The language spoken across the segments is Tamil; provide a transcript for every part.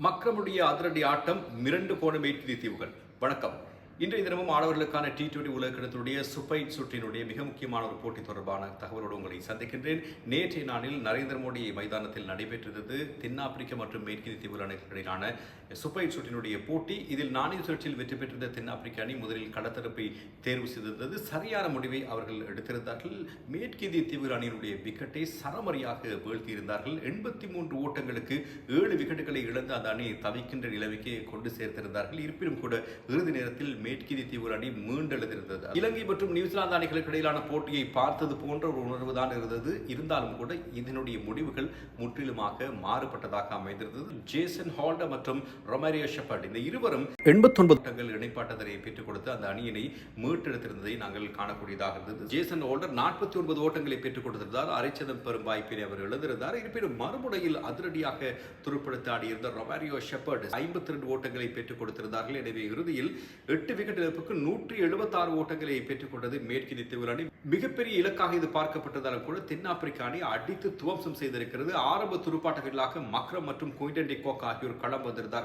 மக்ரமுடைய அதிரடி ஆட்டம் மிரண்டு போன மேற்கிந்திய தீவுகள். வணக்கம். இன்றைய தினமும் ஆடவர்களுக்கான T20 உலகக்கிண்ணத்தினுடைய சூப்பர் சுற்றினுடைய மிக முக்கியமான ஒரு போட்டி தொடர்பான தகவலோடு உங்களை சந்திக்கின்றேன். நேற்றைய நாளில் நரேந்திர மோடி மைதானத்தில் நடைபெற்றிருந்தது தென்னாப்பிரிக்க மற்றும் மேற்கிந்திய தீவுகள் அணிகளுக்கிடையிலான சூப்பர் சுற்றினுடைய போட்டி. இதில் நாணய சுழற்சியில் வெற்றி பெற்றிருந்த தென்னாப்பிரிக்க அணி முதலில் கடத்தரப்பை தேர்வு செய்திருந்தது. சரியான முடிவை அவர்கள் எடுத்திருந்தார்கள். மேற்கிந்திய தீவுகள் அணியினுடைய விக்கெட்டை சரமரியாக வீழ்த்தியிருந்தார்கள். 83 ஓட்டங்களுக்கு 7 விக்கெட்டுகளை இழந்த அந்த அணி தவிக்கின்ற நிலைமைக்கு கொண்டு சேர்த்திருந்தார்கள். இருப்பினும் கூட இறுதி நேரத்தில் மேற்கிந்திய தீவுகள் அணி மீண்டெழுந்திருந்தது. இலங்கை மற்றும் நியூசிலாந்து அணிகளுக்கு இடையிலான போட்டியை பார்த்தது போன்ற ஒரு உணர்வு தான் இருந்தது. இருந்தாலும் கூட இதனுடைய முடிவுகள் முற்றிலுமாக மாறுபட்டதாக அமைந்திருந்தது. ஜேசன் ஹால்டர் மற்றும் ரொமாரியோ ஷெப்பர்ட் இந்த இருவரும் 89 ஓட்டங்கள் இணைப்பாட்டத்தை பெற்றுக் கொடுத்து அந்த அணியினை மீட்டெடுத்திருந்ததை நாங்கள் காணக்கூடியதாக இருந்தது. ஜேசன் ஹால்டர் 49 ஓட்டங்களை பெற்றுக் கொடுத்திருந்தார். அரைச்சதம் பெறும் வாய்ப்பினை அவர் இழந்திருந்தார். இருப்பினும் மறுமுறையில் அதிரடியாக துருப்படுத்த ஆடியிருந்த ரொமாரியோ ஷெப்பர்ட் 52 ஓட்டங்களை பெற்றுக் கொடுத்திருந்தார்கள். எனவே இறுதியில் 8 விக்கெட் இழப்புக்கு 176 ஓட்டங்களை பெற்றுக் கொண்டது மேற்கிந்திய தீவுகள் அணி. மிகப்பெரிய இலக்காக இது பார்க்கப்பட்டதாலும் கூட தென்னாப்பிரிக்க அணி அடித்து துவம்சம் செய்திருக்கிறது. ஆரம்ப துடுப்பாட்ட வீரர்களாக மக்ரம் மற்றும் குயின்டன் டி காக் ஆகியோர் களம் வந்திருந்தார்கள்.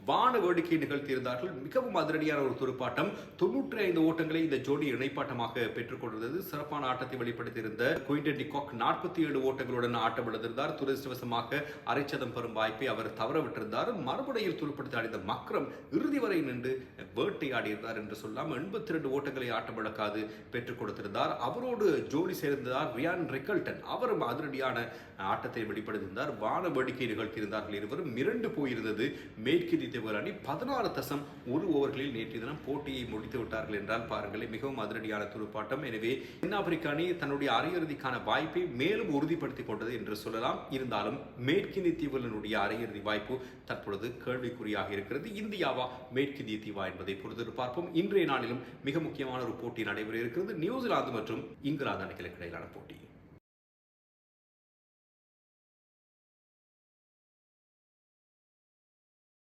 வான வேடிக்கை நிகழ்த்தியிருந்தார்கள். மிகவும் அதிரடியான ஒரு துடுப்பாட்டம். 95 ஓட்டங்களை இந்த ஜோடி இணைப்பாட்டமாக பெற்றுக் கொண்டிருந்தது. சிறப்பான ஆட்டத்தை வெளிப்படுத்தியிருந்த குயின்டன் டி காக் 47 ஓட்டங்களுடன் ஆட்டம் இழந்திருந்தார். துரதிர்ஷ்டவசமாக அரைச்சதம் பெறும் வாய்ப்பை அவர் தவறவிட்டிருந்தார். மறுபடியில் துடுப்படுத்த ஆடிய மக்ரம் இறுதி வரை நின்று வேட்டையாடி என்று சொல்லலாம். 82 ஓட்டங்களை ஆட்டம் இழக்காது பெற்றுக் கொடுத்திருந்தார். அவரோடு ஜோடி சேர்ந்தார் ரியான் ரிக்கல்டன். அவரும் அதிரடியான ஆட்டத்தை வெளிப்படுத்தியிருந்தார். வான வேடிக்கை நிகழ்த்தியிருந்தார்கள். இருவரும் மிரண்டு போயிருந்தது மேற்கிந்திய தீவுகள் அணி. 16.1 ஓவர்களில் நேற்றைய தினம் போட்டியை முடித்து விட்டார்கள் என்றால் பாருங்களேன், மிகவும் அதிரடியான துடுப்பாட்டம். எனவே தென்னாப்பிரிக்க அணி தன்னுடைய அரையிறுதிக்கான வாய்ப்பை மேலும் உறுதிப்படுத்திக் கொண்டது என்று சொல்லலாம். இருந்தாலும் மேற்கிந்திய தீவுகளினுடைய அரையிறுதி வாய்ப்பு தற்பொழுது கேள்விக்குறியாக இருக்கிறது. இந்தியாவா மேற்கிந்திய தீவா என்பதை பொறுத்து பார்ப்போம். இன்றைய நாளிலும் மிக முக்கியமான ஒரு போட்டி நடைபெற இருக்கிறது. நியூசிலாந்து மற்றும் இங்கிலாந்து அணிகளுக்கு இடையிலான போட்டி.